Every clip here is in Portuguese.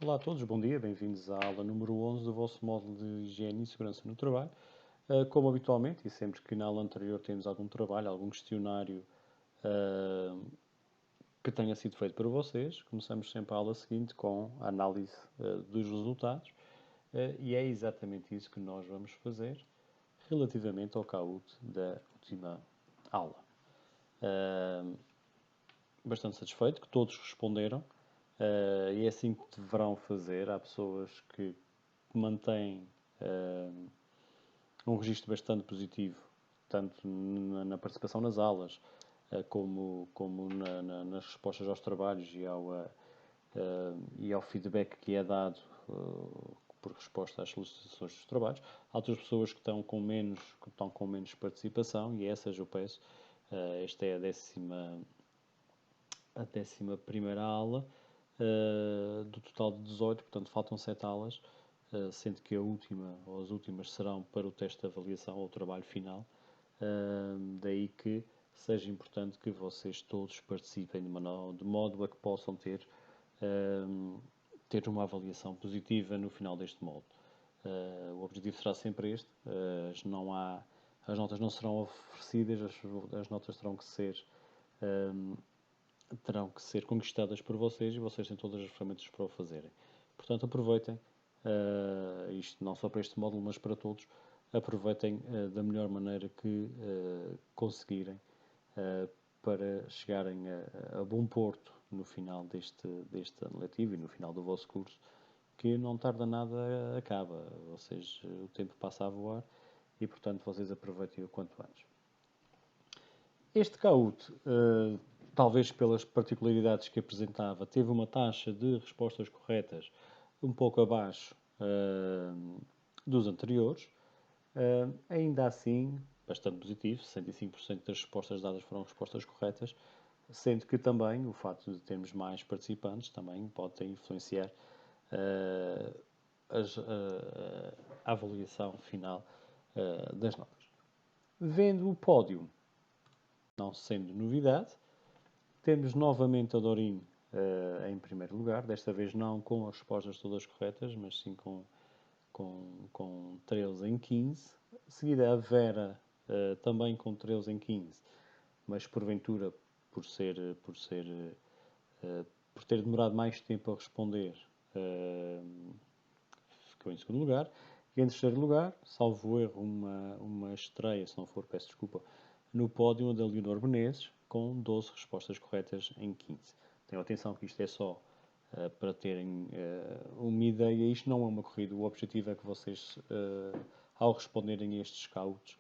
Olá a todos, bom dia, bem-vindos à aula número 11 do vosso módulo de Higiene e Segurança no Trabalho. Como habitualmente, e sempre que na aula anterior temos algum trabalho, algum questionário que tenha sido feito para vocês, começamos sempre a aula seguinte com a análise dos resultados e é exatamente isso que nós vamos fazer relativamente ao CAUT da última aula. Bastante satisfeito que todos responderam. E é assim que deverão fazer. Há pessoas que mantêm um registro bastante positivo, tanto na participação nas aulas, como nas respostas aos trabalhos e ao feedback que é dado por resposta às solicitações dos trabalhos. Há outras pessoas que estão com menos participação e essas eu peço. Esta é a 11ª aula do total de 18, portanto faltam 7 aulas, sendo que a última ou as últimas serão para o teste de avaliação ou o trabalho final. Daí que seja importante que vocês todos participem de modo a que possam ter uma avaliação positiva no final deste módulo. O objetivo será sempre este. As notas não serão oferecidas, as notas terão que ser conquistadas por vocês e vocês têm todas as ferramentas para o fazerem. Portanto, aproveitem, isto não só para este módulo, mas para todos, aproveitem da melhor maneira que conseguirem para chegarem a bom porto no final deste ano letivo e no final do vosso curso, que não tarda nada, acaba. O tempo passa a voar e, portanto, vocês aproveitem o quanto antes. Este CAUT, talvez pelas particularidades que apresentava, teve uma taxa de respostas corretas um pouco abaixo dos anteriores. Ainda assim, bastante positivo, 65% das respostas dadas foram respostas corretas, sendo que também o facto de termos mais participantes também pode influenciar a avaliação final das notas. Vendo o pódio, não sendo novidade, temos novamente a Doreen em primeiro lugar, desta vez não com as respostas todas corretas, mas sim com 13 em 15. Seguida a Vera, também com 13 em 15, mas porventura por ter demorado mais tempo a responder, ficou em segundo lugar. E em terceiro lugar, salvo erro, uma estreia, se não for, peço desculpa, no pódio da Leonor Menezes, com 12 respostas corretas em 15. Tenham atenção que isto é só para terem uma ideia. Isto não é uma corrida. O objetivo é que vocês, ao responderem a estes scouts,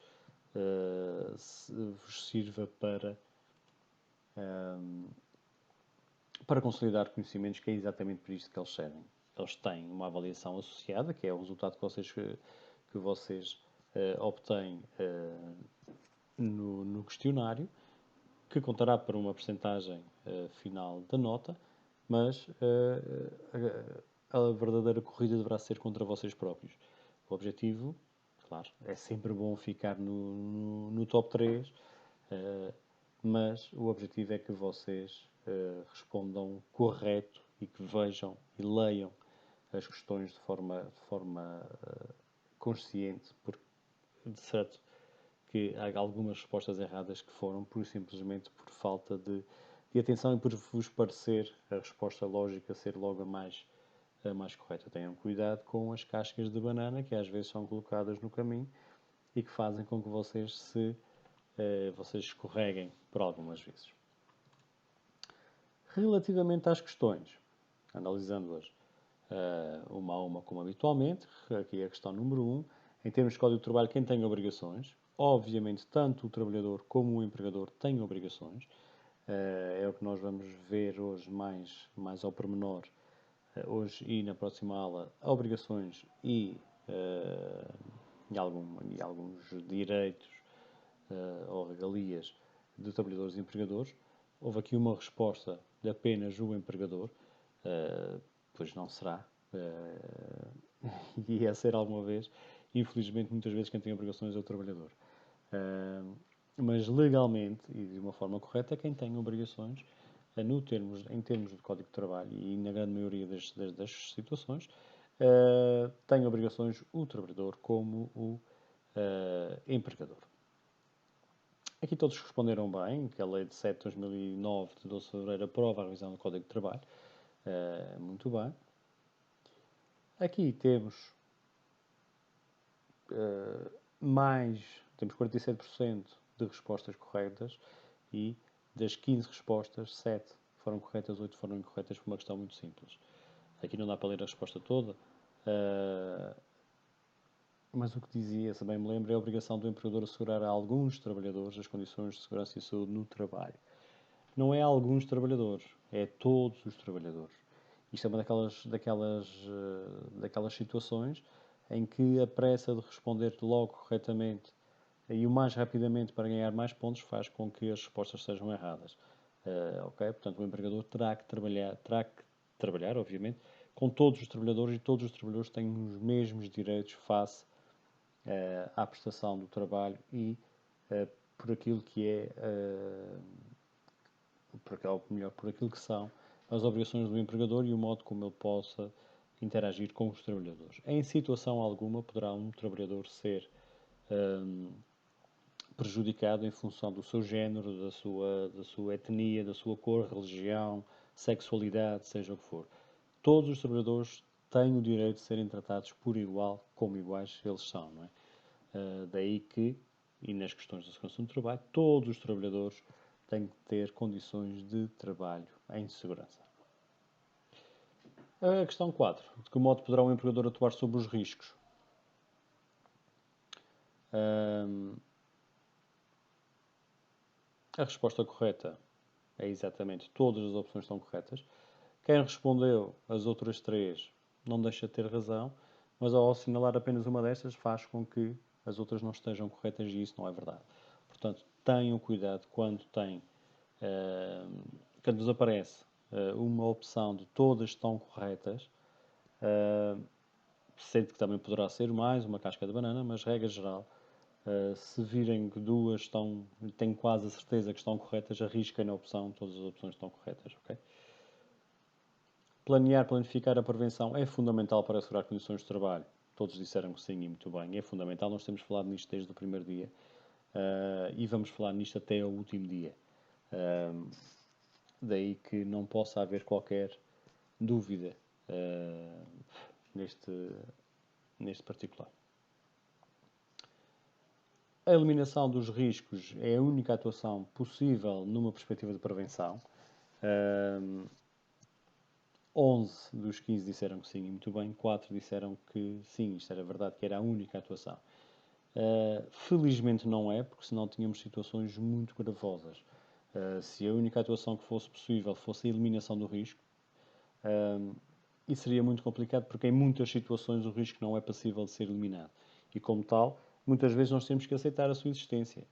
vos sirva para consolidar conhecimentos, que é exatamente por isto que eles servem. Eles têm uma avaliação associada, que é o resultado que vocês obtêm no questionário, que contará para uma percentagem final da nota, mas a verdadeira corrida deverá ser contra vocês próprios. O objetivo, claro, é sempre bom ficar no top 3, mas o objetivo é que vocês respondam correto e que vejam e leiam as questões de forma consciente, porque de certo que há algumas respostas erradas que foram simplesmente por falta de atenção e por vos parecer a resposta lógica ser logo a mais correta. Tenham cuidado com as cascas de banana que às vezes são colocadas no caminho e que fazem com que vocês escorreguem por algumas vezes. Relativamente às questões, analisando-as uma a uma como habitualmente, aqui é a questão número 1. Em termos de Código de Trabalho, quem tem obrigações? Obviamente, tanto o trabalhador como o empregador têm obrigações. É o que nós vamos ver hoje mais ao pormenor, hoje e na próxima aula, obrigações e alguns direitos ou regalias de trabalhadores e empregadores. Houve aqui uma resposta de apenas o empregador, pois não será, e ia ser alguma vez. Infelizmente, muitas vezes quem tem obrigações é o trabalhador. Mas legalmente e de uma forma correta, quem tem obrigações em termos de Código de Trabalho e na grande maioria das situações, tem obrigações o trabalhador como o empregador. Aqui todos responderam bem, que a Lei de 7 de 2009, de 12 de fevereiro, aprova a revisão do Código de Trabalho. Muito bem. Aqui temos temos 47% de respostas corretas e das 15 respostas, 7 foram corretas, 8 foram incorretas por uma questão muito simples. Aqui não dá para ler a resposta toda, mas o que dizia, se bem me lembro, é a obrigação do empregador assegurar a alguns trabalhadores as condições de segurança e saúde no trabalho. Não é alguns trabalhadores, é todos os trabalhadores. Isto é uma daquelas situações em que a pressa de responder logo corretamente e o mais rapidamente para ganhar mais pontos faz com que as respostas sejam erradas. Ok? Portanto, o empregador terá que trabalhar, obviamente, com todos os trabalhadores e todos os trabalhadores têm os mesmos direitos face à prestação do trabalho e por aquilo que é, por aquilo que são as obrigações do empregador e o modo como ele possa interagir com os trabalhadores. Em situação alguma poderá um trabalhador ser prejudicado em função do seu género, da sua etnia, da sua cor, religião, sexualidade, seja o que for. Todos os trabalhadores têm o direito de serem tratados por igual, como iguais eles são, não é? Daí que, e nas questões da segurança do trabalho, todos os trabalhadores têm que ter condições de trabalho em segurança. A questão 4. De que modo poderá o empregador atuar sobre os riscos? A resposta correta é exatamente todas as opções estão corretas. Quem respondeu as outras 3 não deixa de ter razão, mas ao assinalar apenas uma destas faz com que as outras não estejam corretas e isso não é verdade. Portanto, tenham cuidado quando vos aparece uma opção de todas estão corretas, sendo que também poderá ser mais uma casca de banana, mas regra geral, se virem que duas têm quase a certeza que estão corretas, arrisquem na opção, todas as opções estão corretas, ok? Planificar a prevenção é fundamental para assegurar condições de trabalho. Todos disseram que sim e muito bem. É fundamental. Nós temos falado nisto desde o primeiro dia e vamos falar nisto até ao último dia. Daí que não possa haver qualquer dúvida neste particular. A eliminação dos riscos é a única atuação possível numa perspectiva de prevenção. 11 dos 15 disseram que sim, e muito bem. 4 disseram que sim, isto era verdade, que era a única atuação. Felizmente não é, porque senão tínhamos situações muito gravosas. Se a única atuação que fosse possível fosse a eliminação do risco, isso seria muito complicado, porque em muitas situações o risco não é passível de ser eliminado. E como tal, muitas vezes nós temos que aceitar a sua existência.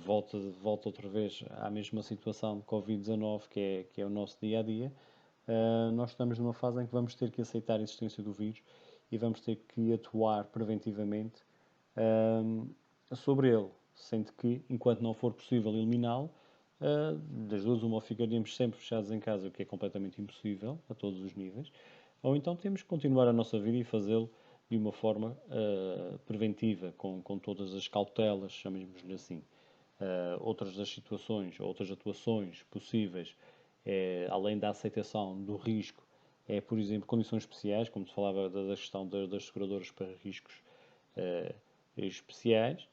Volta outra vez à mesma situação de Covid-19, que é o nosso dia-a-dia. Nós estamos numa fase em que vamos ter que aceitar a existência do vírus e vamos ter que atuar preventivamente sobre ele, sendo que, enquanto não for possível eliminá-lo, das duas, uma, ou ficaríamos sempre fechados em casa, o que é completamente impossível, a todos os níveis, ou então temos que continuar a nossa vida e fazê-lo de uma forma preventiva, com todas as cautelas, chamemos-lhe assim. Outras das situações, outras atuações possíveis, além da aceitação do risco, por exemplo, condições especiais, como se falava da questão das seguradoras para riscos especiais,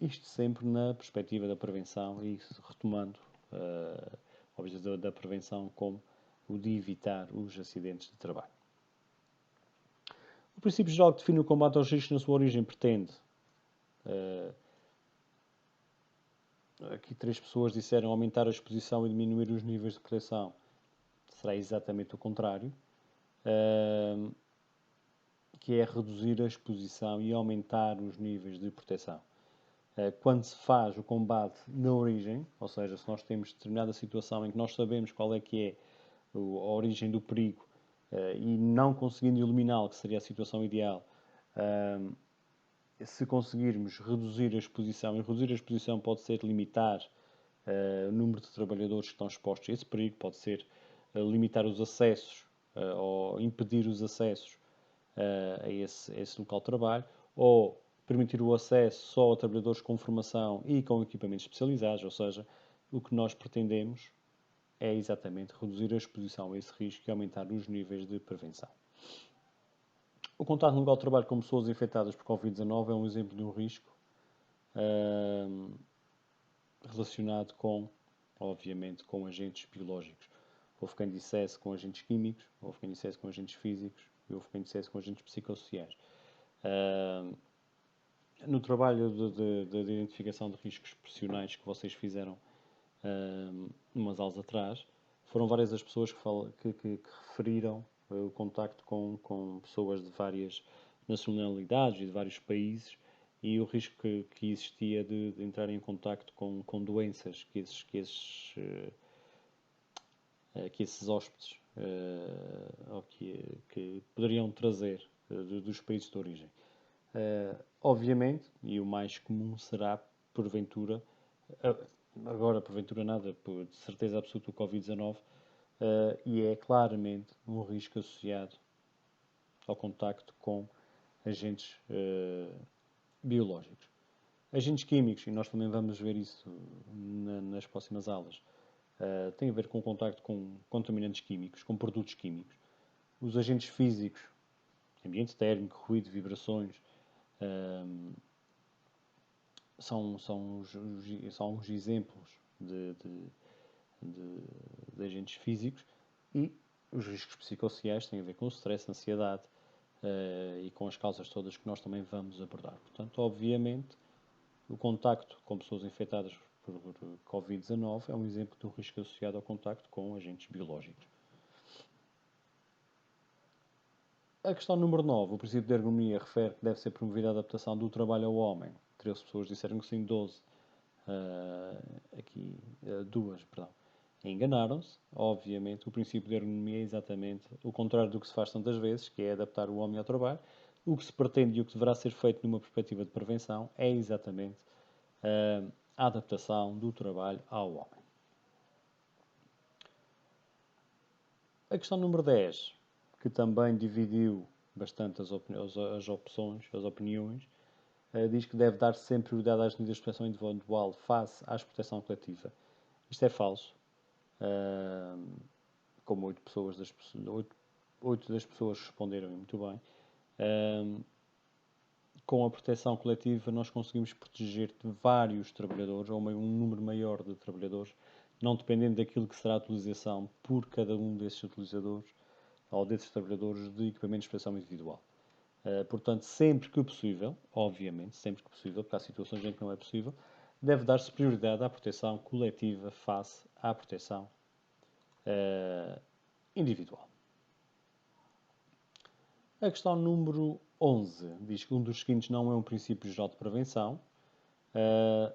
isto sempre na perspectiva da prevenção e retomando o objetivo da prevenção como o de evitar os acidentes de trabalho. O princípio geral que define o combate aos riscos na sua origem pretende. Aqui 3 pessoas disseram aumentar a exposição e diminuir os níveis de proteção. Será exatamente o contrário, que é reduzir a exposição e aumentar os níveis de proteção. Quando se faz o combate na origem, ou seja, se nós temos determinada situação em que nós sabemos qual é que é a origem do perigo e não conseguindo eliminá-lo, que seria a situação ideal, se conseguirmos reduzir a exposição, e reduzir a exposição pode ser limitar o número de trabalhadores que estão expostos a esse perigo, pode ser limitar os acessos ou impedir os acessos a esse local de trabalho, ou permitir o acesso só a trabalhadores com formação e com equipamentos especializados, ou seja, o que nós pretendemos é exatamente reduzir a exposição a esse risco e aumentar os níveis de prevenção. O contato no local de trabalho com pessoas infectadas por Covid-19 é um exemplo de um risco relacionado com, obviamente, com agentes biológicos. Houve quem dissesse com agentes químicos, houve quem dissesse com agentes físicos e houve quem dissesse com agentes psicossociais. No trabalho de identificação de riscos profissionais que vocês fizeram umas aulas atrás, foram várias as pessoas que referiram o contacto com pessoas de várias nacionalidades e de vários países e o risco que existia de entrar em contacto com doenças que esses hóspedes ou que poderiam trazer dos países de origem. Obviamente, e o mais comum será, porventura, agora porventura nada, de certeza absoluta o Covid-19, e é claramente um risco associado ao contacto com agentes biológicos. Agentes químicos, e nós também vamos ver isso nas próximas aulas, tem a ver com o contacto com contaminantes químicos, com produtos químicos. Os agentes físicos, ambiente térmico, ruído, vibrações, são uns exemplos de agentes físicos e os riscos psicossociais têm a ver com o stress, a ansiedade e com as causas todas que nós também vamos abordar. Portanto, obviamente, o contacto com pessoas infectadas por Covid-19 é um exemplo do risco associado ao contacto com agentes biológicos. A questão número 9, o princípio de ergonomia, refere que deve ser promovida a adaptação do trabalho ao homem. 13 pessoas disseram que sim, 12. Duas, perdão. Enganaram-se. Obviamente, o princípio de ergonomia é exatamente o contrário do que se faz tantas vezes, que é adaptar o homem ao trabalho. O que se pretende e o que deverá ser feito numa perspectiva de prevenção é exatamente a adaptação do trabalho ao homem. A questão número 10, que também dividiu bastante as opiniões, diz que deve dar sempre prioridade às medidas de proteção individual face à proteção coletiva. Isto é falso. Como 8 das pessoas responderam muito bem. Com a proteção coletiva nós conseguimos proteger vários trabalhadores, ou um número maior de trabalhadores, não dependendo daquilo que será a utilização por cada um desses utilizadores ou desses trabalhadores de equipamentos de proteção individual. Portanto, sempre que possível, obviamente, sempre que possível, porque há situações em que não é possível, deve dar-se prioridade à proteção coletiva face à proteção individual. A questão número 11 diz que um dos seguintes não é um princípio geral de prevenção.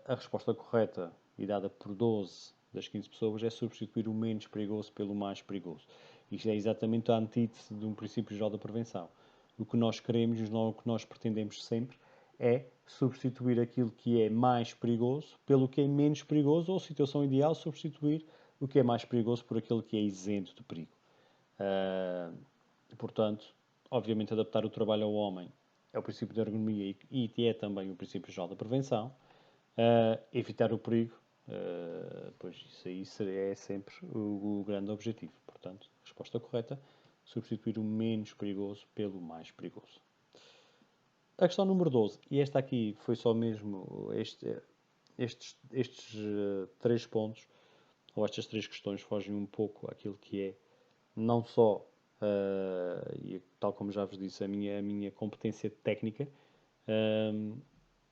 A resposta correta, e dada por 12 das 15 pessoas, é substituir o menos perigoso pelo mais perigoso. Isto é exatamente a antítese de um princípio geral da prevenção. O que nós queremos e o que nós pretendemos sempre é substituir aquilo que é mais perigoso pelo que é menos perigoso, ou, situação ideal, substituir o que é mais perigoso por aquilo que é isento de perigo. Portanto, obviamente, adaptar o trabalho ao homem é o princípio da ergonomia e é também o princípio geral da prevenção. Evitar o perigo, pois isso aí é sempre o grande objetivo. Portanto, resposta correta, substituir o menos perigoso pelo mais perigoso. A questão número 12, e esta aqui foi só mesmo estes 3 pontos, ou estas 3 questões fogem um pouco àquilo que é não só, e tal como já vos disse, a minha competência técnica,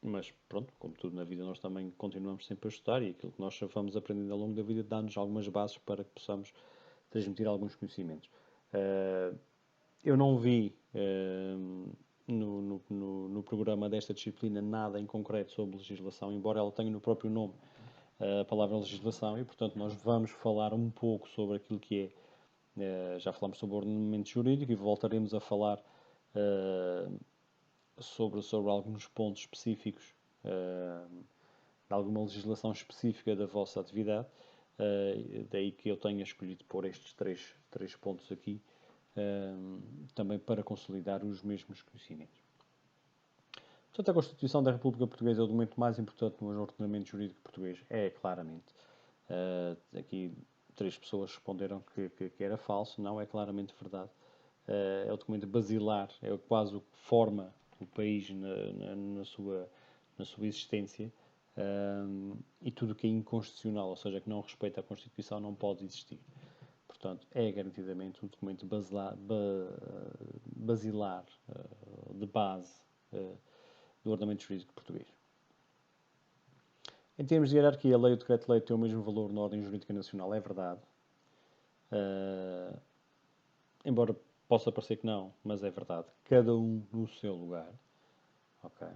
mas pronto, como tudo na vida, nós também continuamos sempre a estudar e aquilo que nós vamos aprendendo ao longo da vida dá-nos algumas bases para que possamos transmitir alguns conhecimentos. Eu não vi no programa desta disciplina nada em concreto sobre legislação, embora ela tenha no próprio nome a palavra legislação, e portanto nós vamos falar um pouco sobre aquilo que é. Já falamos sobre o ordenamento jurídico e voltaremos a falar sobre alguns pontos específicos alguma legislação específica da vossa atividade. Daí que eu tenha escolhido pôr estes três pontos aqui, também para consolidar os mesmos conhecimentos. Portanto, a Constituição da República Portuguesa é o documento mais importante no ordenamento jurídico português. É, claramente. Aqui 3 pessoas responderam que era falso. Não, é claramente verdade. É o documento basilar, é quase o que forma o país na sua existência. E tudo o que é inconstitucional, ou seja, que não respeita a Constituição, não pode existir. Portanto, é garantidamente um documento basilar, de base, do ordenamento jurídico português. Em termos de hierarquia, a lei e o decreto-lei têm o mesmo valor na ordem jurídica nacional, é verdade. Embora possa parecer que não, mas é verdade. Cada um no seu lugar. Ok.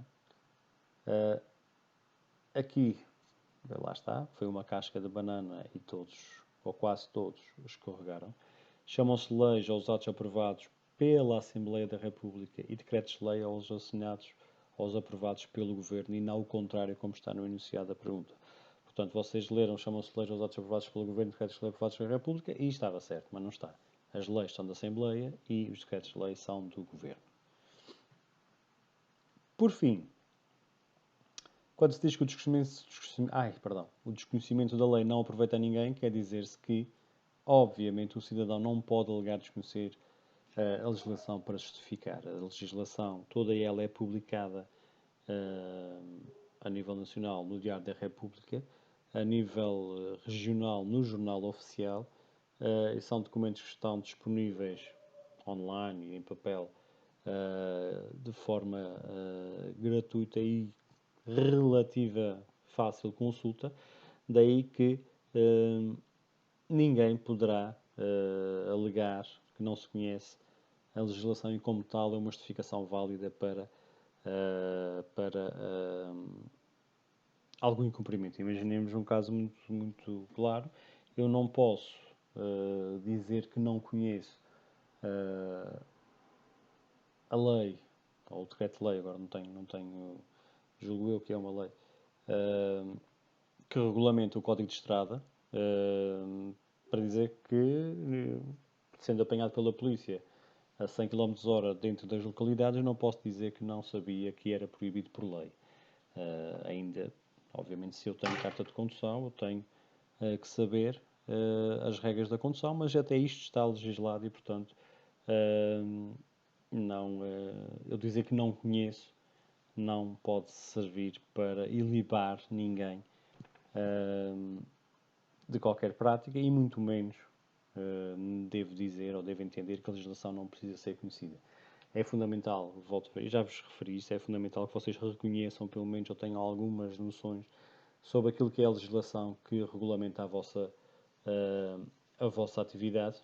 Aqui, lá está, foi uma casca de banana e todos, ou quase todos, escorregaram. Chamam-se leis aos atos aprovados pela Assembleia da República e decretos-lei aos assinados aos aprovados pelo Governo e não o contrário, como está no enunciado da pergunta. Portanto, vocês leram, chamam-se leis aos atos aprovados pelo Governo e decretos-lei aprovados pela República e estava certo, mas não está. As leis são da Assembleia e os decretos-lei são do Governo. Por fim, quando se diz que o desconhecimento da lei não aproveita a ninguém, quer dizer-se que, obviamente, o cidadão não pode alegar desconhecer a legislação para justificar. A legislação, toda ela é publicada a nível nacional no Diário da República, a nível regional no Jornal Oficial, e são documentos que estão disponíveis online e em papel de forma gratuita e relativa fácil consulta, daí que ninguém poderá alegar que não se conhece a legislação e, como tal, é uma justificação válida para algum incumprimento. Imaginemos um caso muito claro. Eu não posso dizer que não conheço a lei, ou o decreto-lei, agora não tenho, julgo eu que é uma lei, que regulamenta o Código de Estrada, para dizer que, sendo apanhado pela polícia a 100 km/h dentro das localidades, eu não posso dizer que não sabia que era proibido por lei. Ainda, obviamente, se eu tenho carta de condução, eu tenho que saber as regras da condução, mas até isto está legislado e, portanto, não, eu dizer que não conheço não pode servir para ilibar ninguém de qualquer prática e muito menos devo dizer ou devo entender que a legislação não precisa ser conhecida. É fundamental, volto a já vos referi isso, é fundamental que vocês reconheçam, pelo menos, ou tenham algumas noções sobre aquilo que é a legislação que regulamenta a vossa atividade.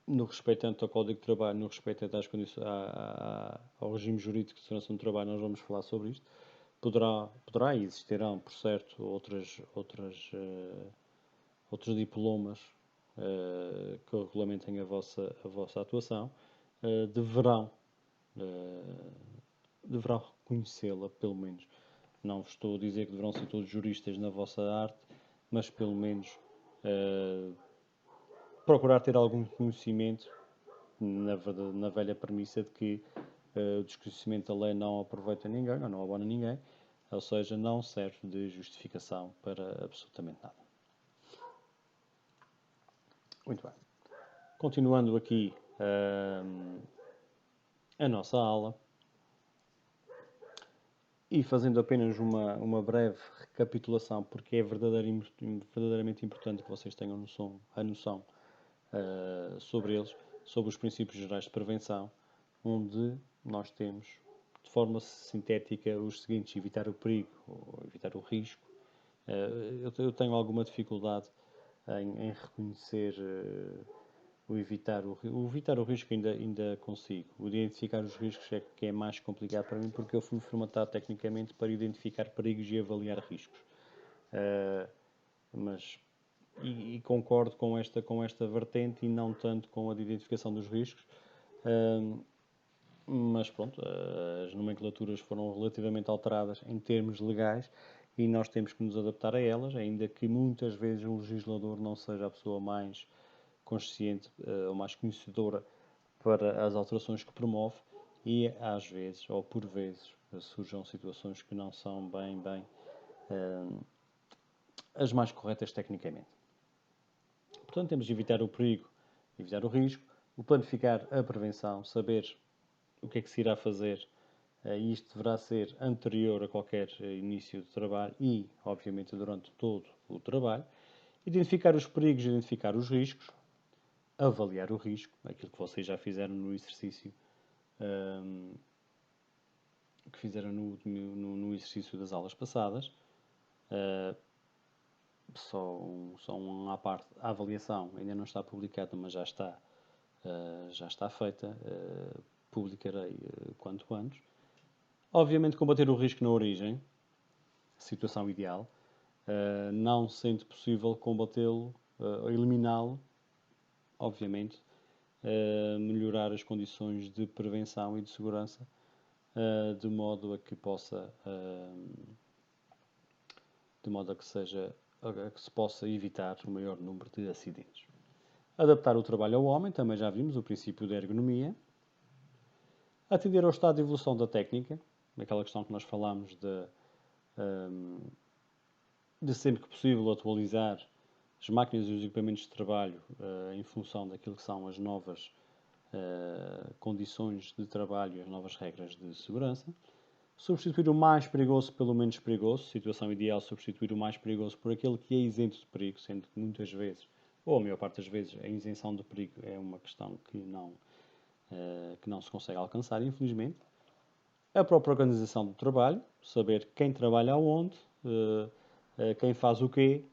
No respeito tanto ao Código de Trabalho, no respeito às condições, ao regime jurídico de segurança no trabalho, nós vamos falar sobre isto. Poderá e existirão, por certo, outros diplomas que regulamentem a vossa atuação, deverão reconhecê-la, pelo menos. Não vos estou a dizer que deverão ser todos juristas na vossa arte, mas pelo menos procurar ter algum conhecimento na velha premissa de que o desconhecimento da lei não aproveita ninguém, ou não abona ninguém, ou seja, não serve de justificação para absolutamente nada. Muito bem. Continuando aqui a nossa aula e fazendo apenas uma breve recapitulação, porque é verdadeiramente importante que vocês tenham a noção sobre eles, sobre os princípios gerais de prevenção, onde nós temos, de forma sintética, os seguintes: evitar o perigo, ou evitar o risco. Eu tenho alguma dificuldade em reconhecer o evitar o risco ainda consigo. O identificar os riscos é que é mais complicado para mim, porque eu fui formatado tecnicamente para identificar perigos e avaliar riscos. Mas concordo com esta vertente e não tanto com a de identificação dos riscos. mas pronto, as nomenclaturas foram relativamente alteradas em termos legais e nós temos que nos adaptar a elas, ainda que muitas vezes o legislador não seja a pessoa mais consciente ou mais conhecedora para as alterações que promove e às vezes, ou por vezes, surjam situações que não são bem as mais corretas tecnicamente. Portanto, temos de evitar o perigo, evitar o risco, o planificar a prevenção, saber o que é que se irá fazer e isto deverá ser anterior a qualquer início de trabalho e, obviamente, durante todo o trabalho. Identificar os perigos, identificar os riscos, avaliar o risco, aquilo que vocês já fizeram no exercício que fizeram no exercício das aulas passadas. Só uma parte, a avaliação ainda não está publicada, mas já está feita. Publicarei quanto antes. Obviamente, combater o risco na origem, situação ideal, não sendo possível combatê-lo, eliminá-lo, obviamente, melhorar as condições de prevenção e de segurança, de modo a que possa, de modo a que seja, a que se possa evitar o maior número de acidentes. Adaptar o trabalho ao homem, também já vimos o princípio da ergonomia. Atender ao estado de evolução da técnica, aquela questão que nós falámos de sempre que possível atualizar as máquinas e os equipamentos de trabalho em função daquilo que são as novas condições de trabalho e as novas regras de segurança. Substituir o mais perigoso pelo menos perigoso. Situação ideal, substituir o mais perigoso por aquele que é isento de perigo, sendo que muitas vezes, ou a maior parte das vezes, a isenção de perigo é uma questão que não se consegue alcançar, infelizmente. A própria organização do trabalho, saber quem trabalha aonde, quem faz o quê,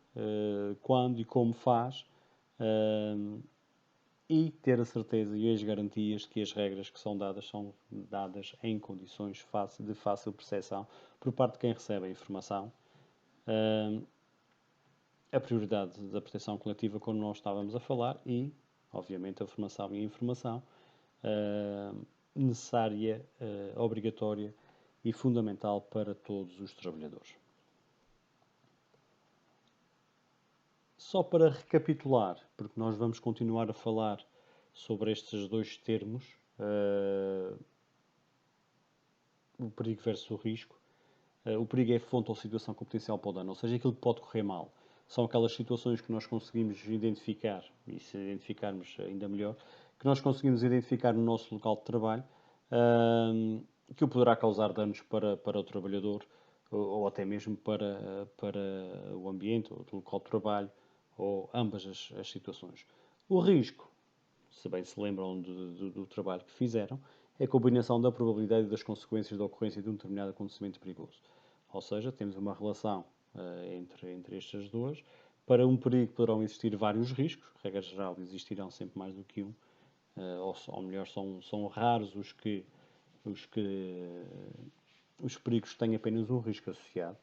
quando e como faz, e ter a certeza e as garantias que as regras que são dadas em condições de fácil percepção por parte de quem recebe a informação. A prioridade da proteção coletiva, como nós estávamos a falar, e, obviamente, a formação e a informação necessária, obrigatória e fundamental para todos os trabalhadores. Só para recapitular, porque nós vamos continuar a falar sobre estes dois termos, o perigo versus o risco. O perigo é a fonte ou situação com potencial para o dano, ou seja, aquilo que pode correr mal. São aquelas situações que nós conseguimos identificar, e se identificarmos ainda melhor, que nós conseguimos identificar no nosso local de trabalho, que o poderá causar danos para o trabalhador, ou até mesmo para o ambiente, ou o local de trabalho, ou ambas as situações. O risco, se bem se lembram do trabalho que fizeram, é a combinação da probabilidade e das consequências da ocorrência de um determinado acontecimento perigoso. Ou seja, temos uma relação entre estas duas. Para um perigo poderão existir vários riscos, regra geral existirão sempre mais do que um, ou melhor, são raros os perigos que têm apenas um risco associado.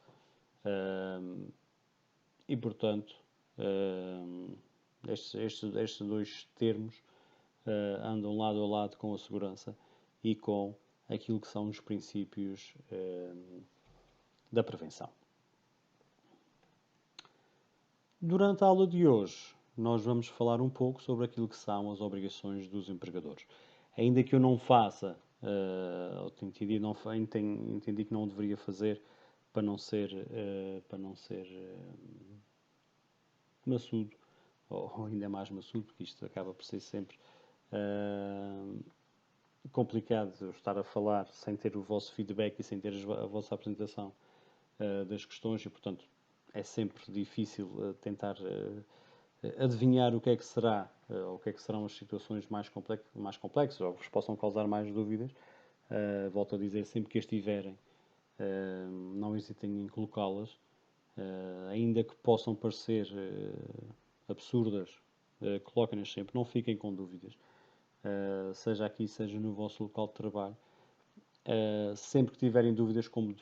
E, portanto, estes dois termos andam lado a lado com a segurança e com aquilo que são os princípios da prevenção. Durante a aula de hoje, nós vamos falar um pouco sobre aquilo que são as obrigações dos empregadores. Ainda que eu não faça, entendi que não deveria fazer para não ser maçudo, ou ainda mais maçudo, porque isto acaba por ser sempre complicado eu estar a falar sem ter o vosso feedback e sem ter a vossa apresentação das questões e, portanto, é sempre difícil tentar adivinhar o que é que será, ou o que é que serão as situações mais complexas, ou que vos possam causar mais dúvidas. Volto a dizer, sempre que as tiverem, não hesitem em colocá-las, ainda que possam parecer absurdas, coloquem-nas sempre, não fiquem com dúvidas. Seja aqui, seja no vosso local de trabalho. Sempre que tiverem dúvidas como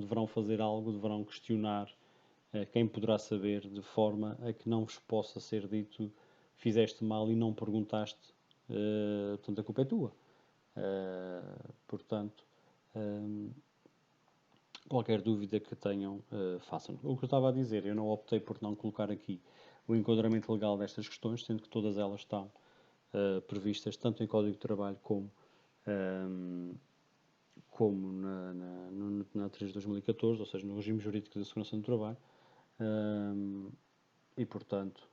deverão fazer algo, deverão questionar quem poderá saber, de forma a que não vos possa ser dito fizeste mal e não perguntaste, portanto a culpa é tua. Portanto, qualquer dúvida que tenham, façam. O que eu estava a dizer, eu não optei por não colocar aqui o enquadramento legal destas questões, sendo que todas elas estão previstas tanto em Código de Trabalho como na 3 de 2014, ou seja, no regime jurídico da segurança do trabalho. E, portanto,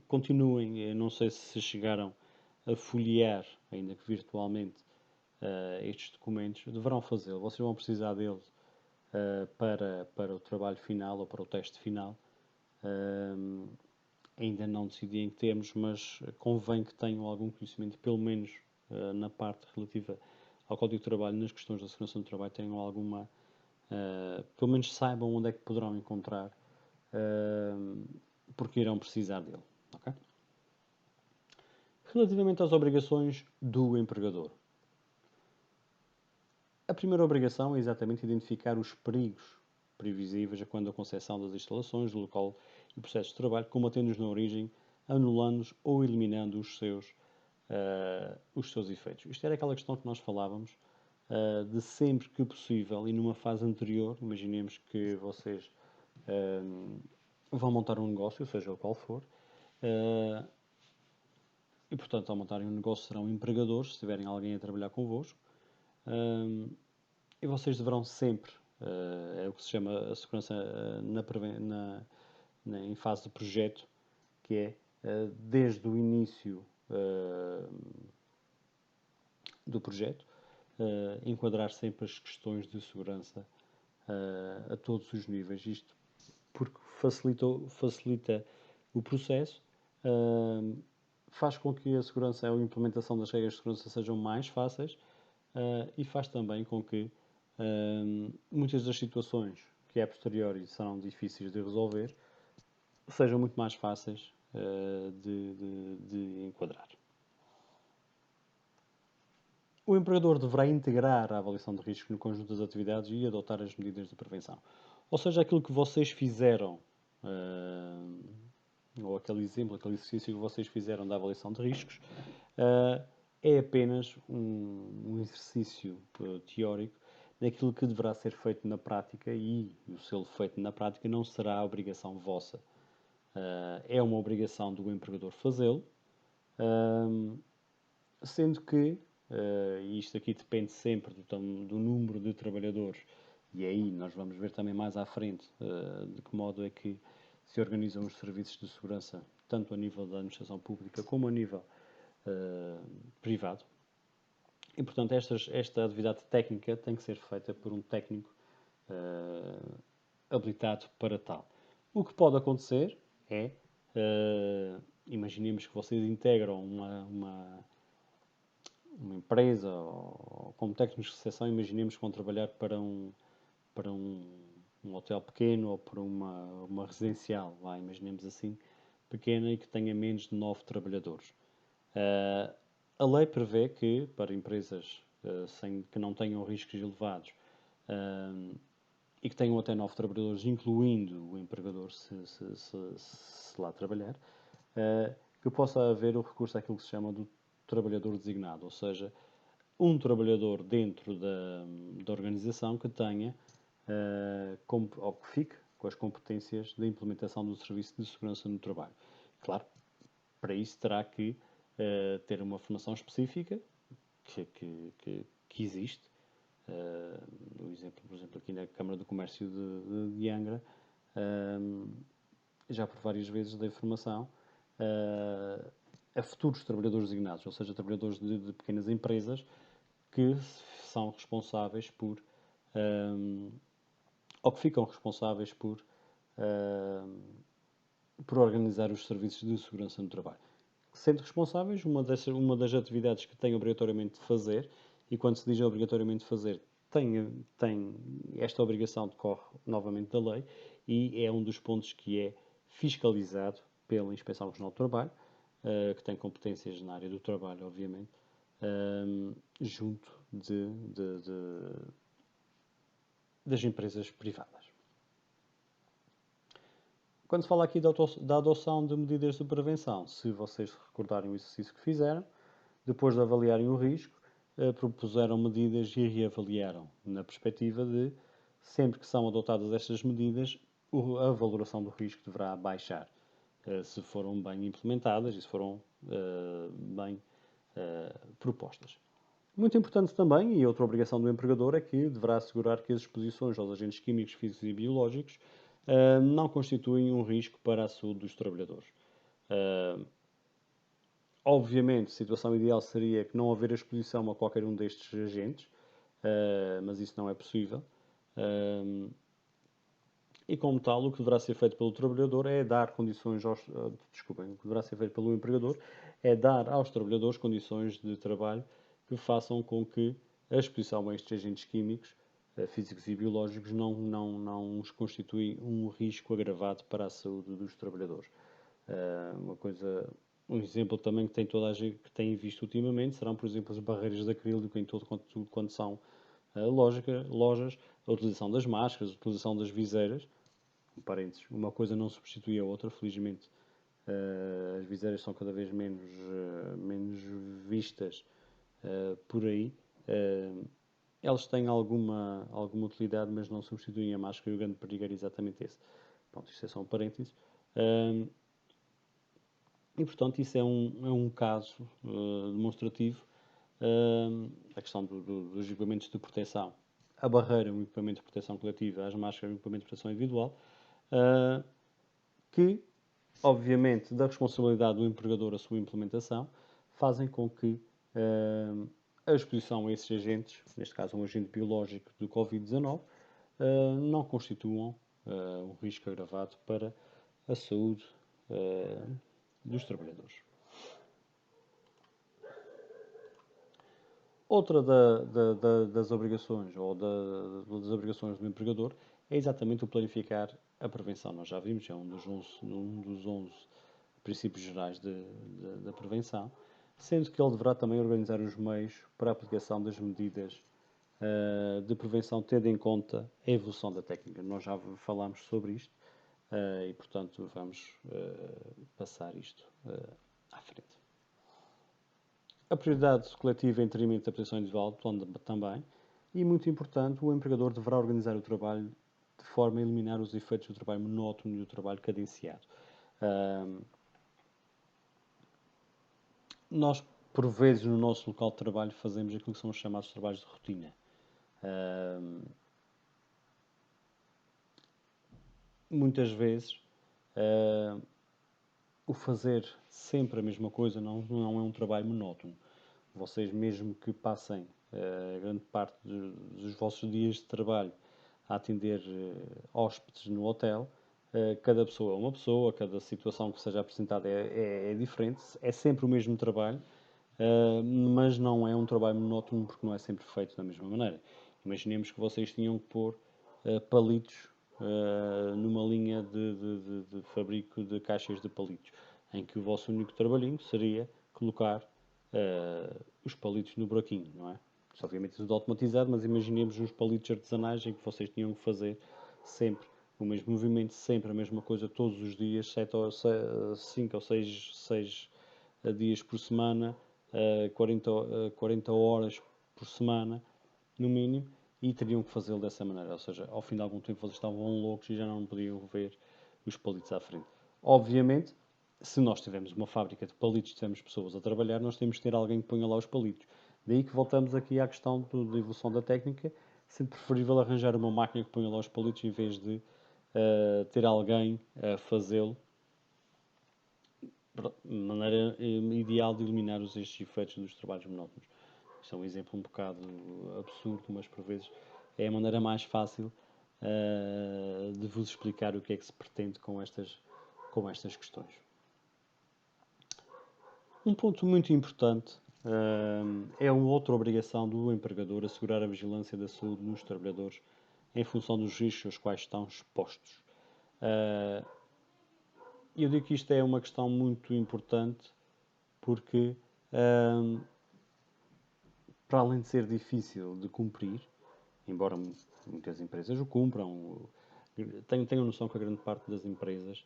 continuem. Eu não sei se chegaram a folhear, ainda que virtualmente, estes documentos. Deverão fazê-lo. Vocês vão precisar deles para o trabalho final ou para o teste final. Ainda não decidi em que termos, mas convém que tenham algum conhecimento, pelo menos na parte relativa ao Código de Trabalho, nas questões da segurança do trabalho, tenham alguma, pelo menos saibam onde é que poderão encontrar, porque irão precisar dele. Okay? Relativamente às obrigações do empregador. A primeira obrigação é exatamente identificar os perigos previsíveis quando a concepção das instalações, do local e processos de trabalho, combatendo-os na origem, anulando-os ou eliminando os seus efeitos. Isto era aquela questão que nós falávamos de sempre que possível e numa fase anterior, imaginemos que vocês vão montar um negócio, seja o qual for, e portanto ao montarem um negócio serão empregadores, se tiverem alguém a trabalhar convosco, e vocês deverão sempre, é o que se chama a segurança em fase de projeto, que é desde o início do projeto, enquadrar sempre as questões de segurança a todos os níveis. Isto porque facilita o processo, faz com que a segurança, a implementação das regras de segurança sejam mais fáceis e faz também com que muitas das situações que a posteriori serão difíceis de resolver sejam muito mais fáceis de enquadrar. O empregador deverá integrar a avaliação de risco no conjunto das atividades e adotar as medidas de prevenção. Ou seja, aquilo que vocês fizeram, ou aquele exemplo, aquele exercício que vocês fizeram da avaliação de riscos, é apenas um exercício teórico daquilo que deverá ser feito na prática e o selo feito na prática não será a obrigação vossa. É uma obrigação do empregador fazê-lo, sendo que, e isto aqui depende sempre do número de trabalhadores, e aí nós vamos ver também mais à frente de que modo é que se organizam os serviços de segurança, tanto a nível da administração pública como a nível privado. E, portanto, esta atividade técnica tem que ser feita por um técnico habilitado para tal. O que pode acontecer é, imaginemos que vocês integram uma empresa ou como técnicos de recepção, imaginemos que vão trabalhar para um hotel pequeno ou para uma residencial, imaginemos assim, pequena e que tenha menos de 9 trabalhadores. A lei prevê que, para empresas que não tenham riscos elevados e que tenham até 9 trabalhadores, incluindo o empregador, se lá trabalhar, que possa haver o recurso àquilo que se chama do trabalhador designado, ou seja, um trabalhador dentro da organização que tenha, ou que fique com as competências da implementação do serviço de segurança no trabalho. Claro, para isso terá que ter uma formação específica que existe. Por exemplo, aqui na Câmara do Comércio de Angra, já por várias vezes dei formação a futuros trabalhadores designados, ou seja, trabalhadores de pequenas empresas que são responsáveis ou que ficam responsáveis por organizar os serviços de segurança no trabalho. Sendo responsáveis, uma das atividades que têm obrigatoriamente de fazer, e quando se diz obrigatoriamente fazer, tem esta obrigação decorre novamente da lei, e é um dos pontos que é fiscalizado pela Inspeção Regional do Trabalho, que tem competências na área do trabalho, obviamente, junto das empresas privadas. Quando se fala aqui da adoção de medidas de prevenção, se vocês recordarem o exercício que fizeram, depois de avaliarem o risco, propuseram medidas e reavaliaram, na perspectiva de, sempre que são adotadas estas medidas, a valoração do risco deverá baixar, se foram bem implementadas e se foram bem propostas. Muito importante também, e outra obrigação do empregador, é que deverá assegurar que as exposições aos agentes químicos, físicos e biológicos não constituem um risco para a saúde dos trabalhadores. Obviamente, a situação ideal seria que não haver exposição a qualquer um destes agentes, mas isso não é possível. E como tal, o que deverá ser feito pelo trabalhador é dar condições aos... Desculpem, o que deverá ser feito pelo empregador é dar aos trabalhadores condições de trabalho que façam com que a exposição a estes agentes químicos, físicos e biológicos, não os constitui um risco agravado para a saúde dos trabalhadores. Um exemplo também que tem toda a gente que tem visto ultimamente serão, por exemplo, as barreiras de acrílico em tudo quando são lojas, a utilização das máscaras, a utilização das viseiras. Parênteses, uma coisa não substitui a outra, felizmente. As viseiras são cada vez menos vistas por aí. Elas têm alguma utilidade, mas não substituem a máscara, e o grande perigo era exatamente esse. Pronto, isto é só um parênteses. E, portanto, isso é um caso demonstrativo. A questão dos equipamentos de proteção. A barreira, um equipamento de proteção coletiva, as máscaras, um equipamento de proteção individual, que, obviamente, da responsabilidade do empregador a sua implementação, fazem com que a exposição a esses agentes, neste caso um agente biológico do Covid-19, não constituam um risco agravado para a saúde dos trabalhadores. Outra das obrigações, ou das obrigações do empregador, é exatamente o planificar a prevenção. Nós já vimos, é um dos 11 princípios gerais da prevenção, sendo que ele deverá também organizar os meios para a aplicação das medidas de prevenção, tendo em conta a evolução da técnica. Nós já falámos sobre isto e, portanto, vamos passar isto à frente. A prioridade coletiva em detrimento da proteção individual também. E, muito importante, o empregador deverá organizar o trabalho de forma a eliminar os efeitos do trabalho monótono e do trabalho cadenciado. Nós, por vezes, no nosso local de trabalho, fazemos aquilo que são os chamados trabalhos de rotina. Muitas vezes, o fazer sempre a mesma coisa não é um trabalho monótono. Vocês, mesmo que passem grande parte dos vossos dias de trabalho a atender hóspedes no hotel, cada pessoa é uma pessoa, cada situação que seja apresentada é diferente, é sempre o mesmo trabalho, mas não é um trabalho monótono porque não é sempre feito da mesma maneira. Imaginemos que vocês tinham que pôr palitos numa linha de fabrico de caixas de palitos, em que o vosso único trabalhinho seria colocar os palitos no buraquinho, não é? Isso, obviamente, tudo automatizado, mas imaginemos uns palitos artesanais em que vocês tinham que fazer sempre o mesmo movimento, sempre a mesma coisa, todos os dias, 5 ou 6 dias por semana, 40 horas por semana, no mínimo, e teriam que fazê-lo dessa maneira. Ou seja, ao fim de algum tempo vocês estavam loucos e já não podiam ver os palitos à frente. Obviamente, se nós tivermos uma fábrica de palitos e tivermos pessoas a trabalhar, nós temos que ter alguém que ponha lá os palitos. Daí que voltamos aqui à questão da evolução da técnica, sendo preferível arranjar uma máquina que ponha lá os palitos em vez de ter alguém a fazê-lo, de maneira ideal de eliminar estes efeitos dos trabalhos monótonos. Isto é um exemplo um bocado absurdo, mas por vezes é a maneira mais fácil de vos explicar o que é que se pretende com estas questões. Um ponto muito importante é uma outra obrigação do empregador assegurar a vigilância da saúde dos trabalhadores em função dos riscos aos quais estão expostos. Eu digo que isto é uma questão muito importante porque, para além de ser difícil de cumprir, embora muitas empresas o cumpram, tenho noção que a grande parte das empresas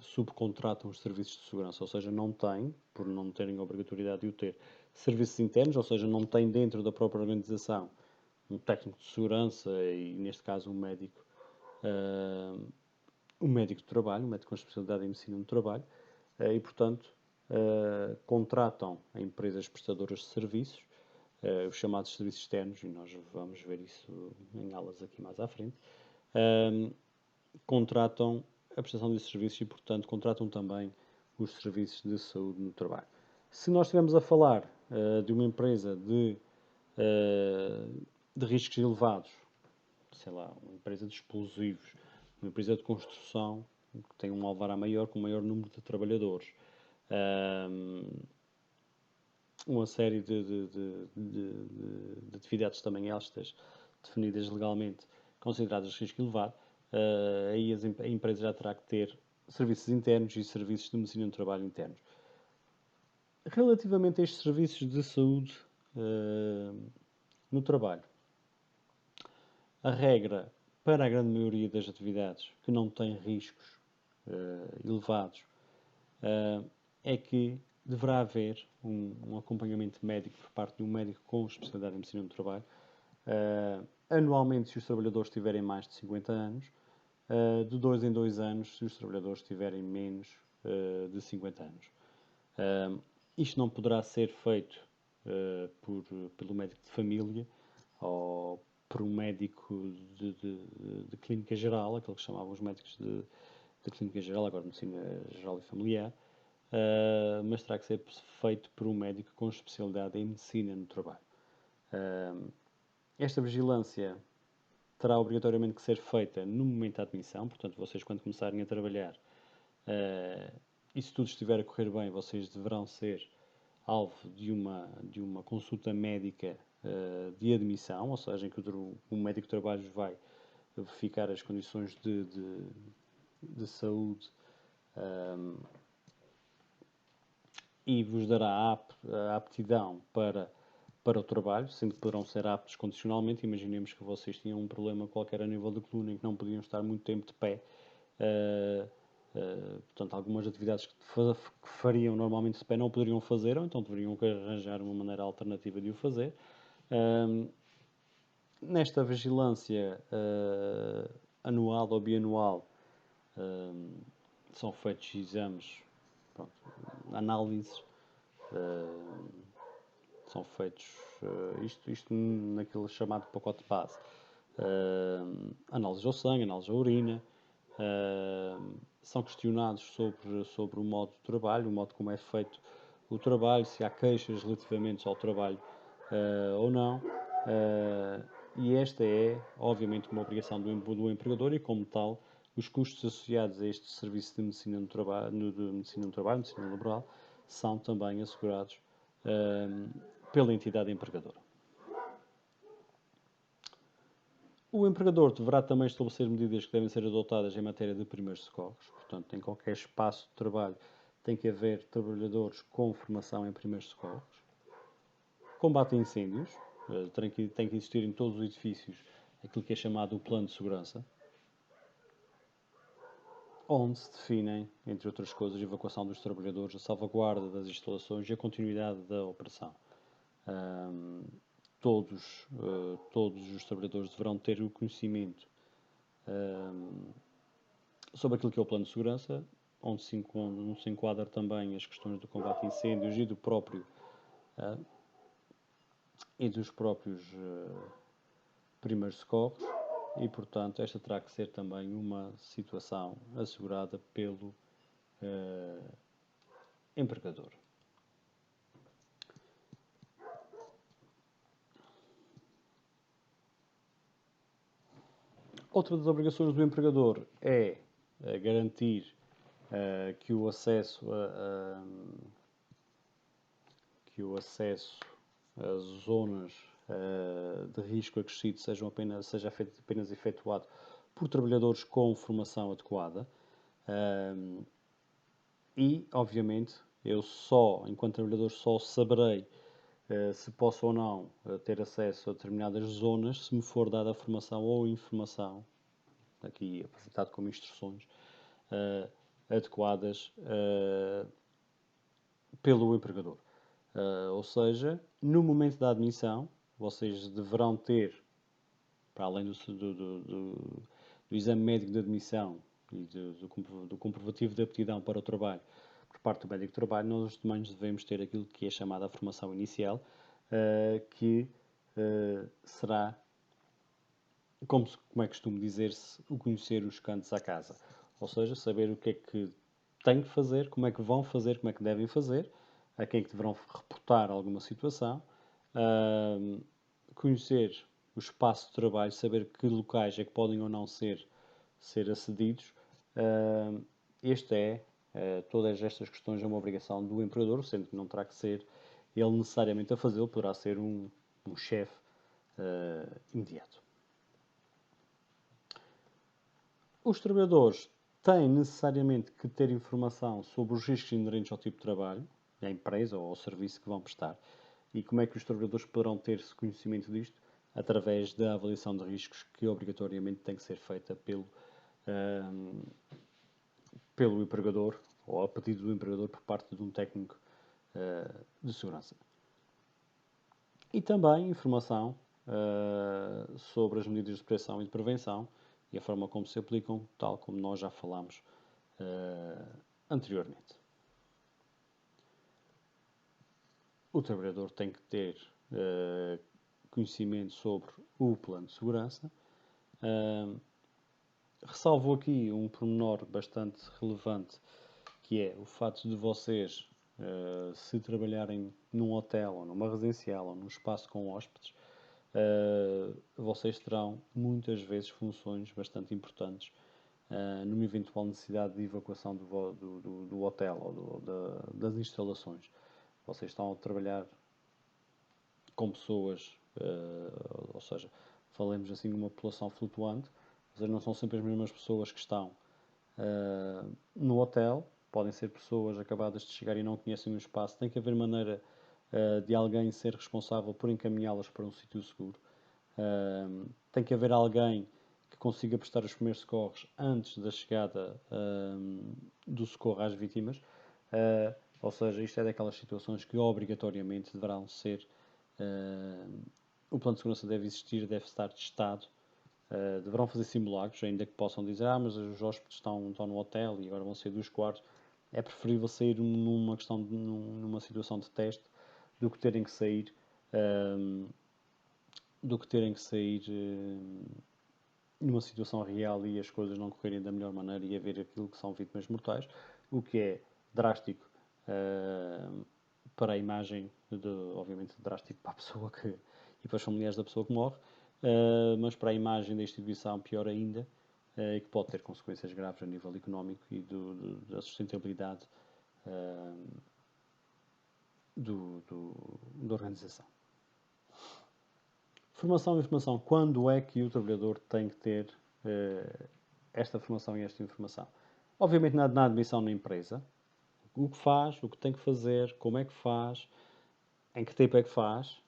subcontratam os serviços de segurança, ou seja, não têm, por não terem a obrigatoriedade de o ter, serviços internos, ou seja, não têm dentro da própria organização um técnico de segurança e, neste caso, um médico de trabalho, um médico com especialidade em medicina do trabalho, e, portanto, contratam a empresas prestadoras de serviços, os chamados serviços externos, e nós vamos ver isso em aulas aqui mais à frente, contratam a prestação desses serviços e, portanto, contratam também os serviços de saúde no trabalho. Se nós estivermos a falar de uma empresa de riscos elevados, sei lá, uma empresa de explosivos, uma empresa de construção que tem um alvará maior, com um maior número de trabalhadores, uma série de atividades também estas definidas legalmente, consideradas de risco elevado, aí a empresa já terá que ter serviços internos e serviços de medicina do trabalho internos. Relativamente a estes serviços de saúde no trabalho, a regra para a grande maioria das atividades que não têm riscos elevados é que deverá haver um acompanhamento médico por parte de um médico com especialidade em medicina do trabalho. Anualmente, se os trabalhadores tiverem mais de 50 anos, de 2 em 2 anos, se os trabalhadores tiverem menos de 50 anos. Isto não poderá ser feito pelo médico de família ou por um médico de clínica geral, aquele que chamavam os médicos de clínica geral, agora medicina geral e familiar, mas terá que ser feito por um médico com especialidade em medicina no trabalho. Esta vigilância terá obrigatoriamente que ser feita no momento da admissão, portanto, vocês quando começarem a trabalhar, e se tudo estiver a correr bem, vocês deverão ser alvo de uma consulta médica de admissão, ou seja, em que o médico de trabalho vai verificar as condições de saúde e vos dará a aptidão para o trabalho, sendo que poderão ser aptos condicionalmente. Imaginemos que vocês tinham um problema qualquer a nível da coluna em que não podiam estar muito tempo de pé. Portanto, algumas atividades que fariam normalmente de pé não poderiam fazer, ou então deveriam arranjar uma maneira alternativa de o fazer. Nesta vigilância anual ou bianual são feitos exames, análises, são feitos isto naquele chamado pacote de base. Análises ao sangue, análises à urina, são questionados sobre o modo de trabalho, o modo como é feito o trabalho, se há queixas relativamente ao trabalho ou não. E esta é, obviamente, uma obrigação do empregador e, como tal, os custos associados a este serviço de medicina do trabalho, medicina laboral, são também assegurados pela entidade empregadora. O empregador deverá também estabelecer medidas que devem ser adotadas em matéria de primeiros socorros. Portanto, em qualquer espaço de trabalho tem que haver trabalhadores com formação em primeiros socorros. Combate a incêndios. Tem que existir em todos os edifícios aquilo que é chamado o plano de segurança, onde se definem, entre outras coisas, a evacuação dos trabalhadores, a salvaguarda das instalações e a continuidade da operação. Todos os trabalhadores deverão ter o conhecimento sobre aquilo que é o plano de segurança, onde se enquadra também as questões do combate a incêndios e dos próprios primeiros socorros, e, portanto, esta terá que ser também uma situação assegurada pelo empregador. Outra das obrigações do empregador é garantir que o acesso às zonas de risco acrescido seja apenas efetuado por trabalhadores com formação adequada. E, obviamente, eu enquanto trabalhador, só saberei se posso ou não ter acesso a determinadas zonas se me for dada a formação ou informação, aqui apresentado como instruções, adequadas pelo empregador. Ou seja, no momento da admissão, vocês deverão ter, para além do exame médico de admissão e do comprovativo de aptidão para o trabalho por parte do médico de trabalho, nós também devemos ter aquilo que é chamada a formação inicial, que será, como é costume dizer-se, o conhecer os cantos à casa. Ou seja, saber o que é que têm que fazer, como é que vão fazer, como é que devem fazer, a quem é que deverão reportar alguma situação, conhecer o espaço de trabalho, saber que locais é que podem ou não ser acedidos. Todas estas questões é uma obrigação do empregador, sendo que não terá que ser ele necessariamente a fazê-lo, poderá ser um chefe imediato. Os trabalhadores têm necessariamente que ter informação sobre os riscos inerentes ao tipo de trabalho, à empresa ou ao serviço que vão prestar. E como é que os trabalhadores poderão ter esse conhecimento disto? Através da avaliação de riscos que obrigatoriamente tem que ser feita pelo empregador ou a pedido do empregador por parte de um técnico de segurança. E também informação sobre as medidas de proteção e de prevenção e a forma como se aplicam, tal como nós já falámos anteriormente. O trabalhador tem que ter conhecimento sobre o plano de segurança. Ressalvo aqui um pormenor bastante relevante, que é o facto de vocês, se trabalharem num hotel, ou numa residencial, ou num espaço com hóspedes, vocês terão muitas vezes funções bastante importantes numa eventual necessidade de evacuação do hotel ou das instalações. Vocês estão a trabalhar com pessoas, ou seja, falemos assim de uma população flutuante, ou seja, não são sempre as mesmas pessoas que estão no hotel, podem ser pessoas acabadas de chegar e não conhecem o espaço, tem que haver maneira de alguém ser responsável por encaminhá-las para um sítio seguro. Tem que haver alguém que consiga prestar os primeiros socorros antes da chegada do socorro às vítimas. Ou seja, isto é daquelas situações que obrigatoriamente deverão ser. O plano de segurança deve existir, deve estar testado. Deverão fazer simulacros, ainda que possam dizer mas os hóspedes estão no hotel e agora vão sair dos quartos. É preferível sair numa situação de teste do que terem que sair numa situação real e as coisas não correrem da melhor maneira e haver aquilo que são vítimas mortais, o que é drástico para a imagem, obviamente drástico para a pessoa e para os familiares da pessoa que morre, mas para a imagem da instituição pior ainda, e que pode ter consequências graves a nível económico e da sustentabilidade da organização. Formação e informação. Quando é que o trabalhador tem que ter esta formação e esta informação? Obviamente na admissão na empresa. O que faz, o que tem que fazer, como é que faz, em que tempo é que faz,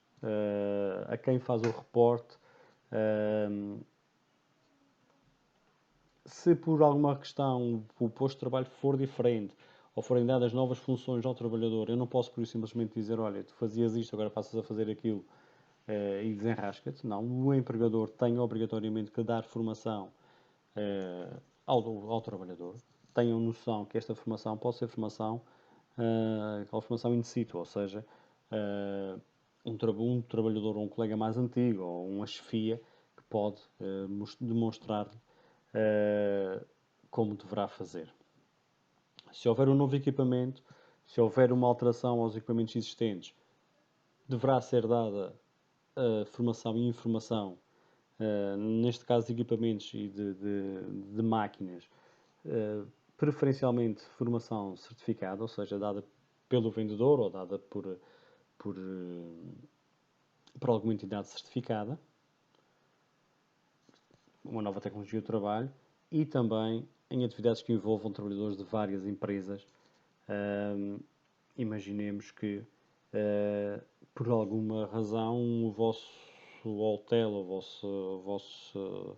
a quem faz o reporte. Se por alguma questão o posto de trabalho for diferente ou forem dadas novas funções ao trabalhador, eu não posso por isso simplesmente dizer, olha, tu fazias isto, agora passas a fazer aquilo e desenrasca-te. Não, o empregador tem obrigatoriamente que dar formação ao trabalhador. Tenham noção que esta formação pode ser formação, aquela formação in situ, ou seja, um trabalhador ou um colega mais antigo ou uma chefia que pode demonstrar como deverá fazer. Se houver um novo equipamento, se houver uma alteração aos equipamentos existentes, deverá ser dada formação e informação, neste caso de equipamentos e de máquinas, preferencialmente formação certificada, ou seja, dada pelo vendedor ou dada por alguma entidade certificada, uma nova tecnologia de trabalho e também em atividades que envolvam trabalhadores de várias empresas. Imaginemos que por alguma razão o vosso hotel, o vosso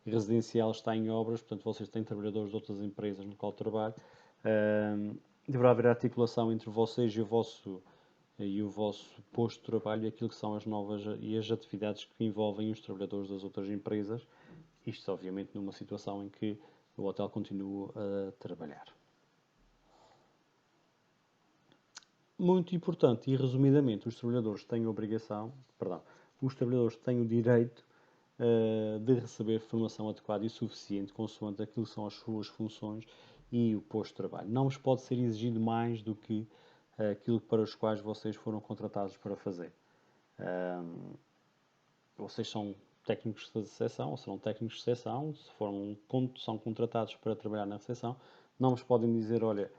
residencial está em obras, portanto vocês têm trabalhadores de outras empresas no qual trabalho, deverá haver articulação entre vocês e o vosso posto de trabalho e aquilo que são as novas e as atividades que envolvem os trabalhadores das outras empresas. Isto, obviamente, numa situação em que o hotel continua a trabalhar. Muito importante e resumidamente, os trabalhadores têm a obrigação, perdão, os trabalhadores têm o direito de receber formação adequada e suficiente consoante aquilo que são as suas funções e o posto de trabalho. Não vos pode ser exigido mais do que aquilo para os quais vocês foram contratados para fazer. Vocês são técnicos de recepção ou serão técnicos de recepção, se são contratados para trabalhar na recepção, não vos podem dizer, olha,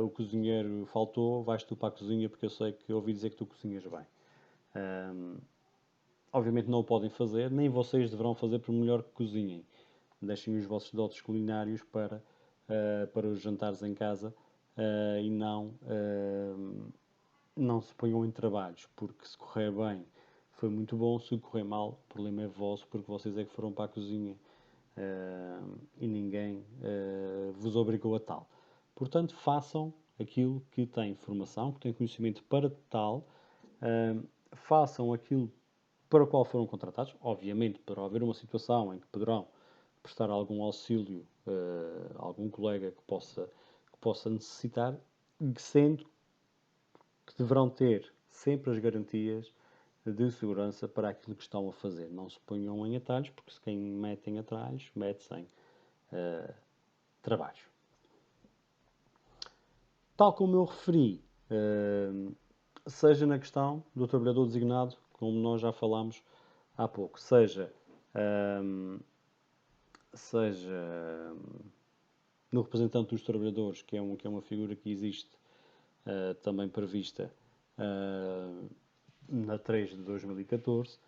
o cozinheiro faltou, vais tu para a cozinha porque eu sei que ouvi dizer que tu cozinhas bem. Obviamente não o podem fazer, nem vocês deverão fazer por melhor que cozinhem. Deixem os vossos dotes culinários para os jantares em casa e não se ponham em trabalhos, porque se correr bem foi muito bom, se correr mal o problema é vosso, porque vocês é que foram para a cozinha e ninguém vos obrigou a tal. Portanto, façam aquilo que têm formação, que têm conhecimento para tal, façam aquilo para o qual foram contratados, obviamente para haver uma situação em que poderão prestar algum auxílio a algum colega que possa necessitar, sendo que deverão ter sempre as garantias de segurança para aquilo que estão a fazer. Não se ponham em atalhos, porque se quem mete em atalhos, mete-se em trabalhos. Tal como eu referi, seja na questão do trabalhador designado, como nós já falámos há pouco, seja no representante dos trabalhadores, que é uma figura que existe também prevista na 3 de 2014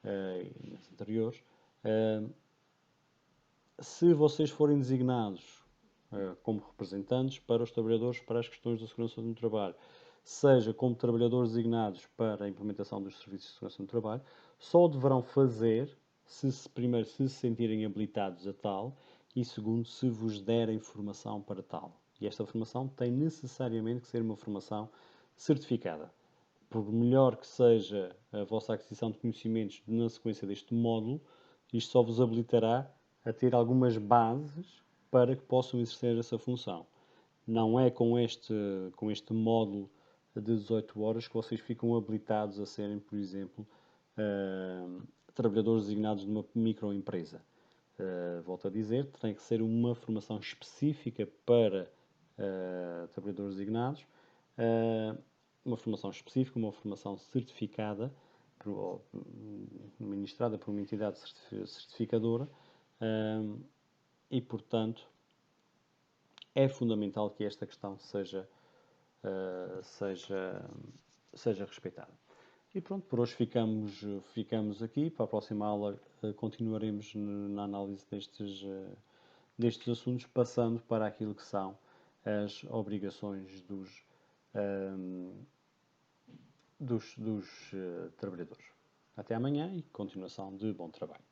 e nas anteriores. Se vocês forem designados como representantes para os trabalhadores para as questões da segurança no trabalho, seja como trabalhadores designados para a implementação dos serviços de segurança no trabalho, só o deverão fazer primeiro se sentirem habilitados a tal e segundo se vos derem formação para tal. E esta formação tem necessariamente que ser uma formação certificada. Por melhor que seja a vossa aquisição de conhecimentos na sequência deste módulo, isto só vos habilitará a ter algumas bases para que possam exercer essa função. Não é com este módulo de 18 horas que vocês ficam habilitados a serem, por exemplo, trabalhadores designados de uma microempresa. Volto a dizer, tem que ser uma formação específica para trabalhadores designados, uma formação específica, uma formação certificada, ministrada por uma entidade certificadora, e, portanto, é fundamental que esta questão seja respeitada. E pronto, por hoje ficamos aqui. Para a próxima aula continuaremos na análise destes assuntos, passando para aquilo que são as obrigações dos trabalhadores. Até amanhã e continuação de bom trabalho.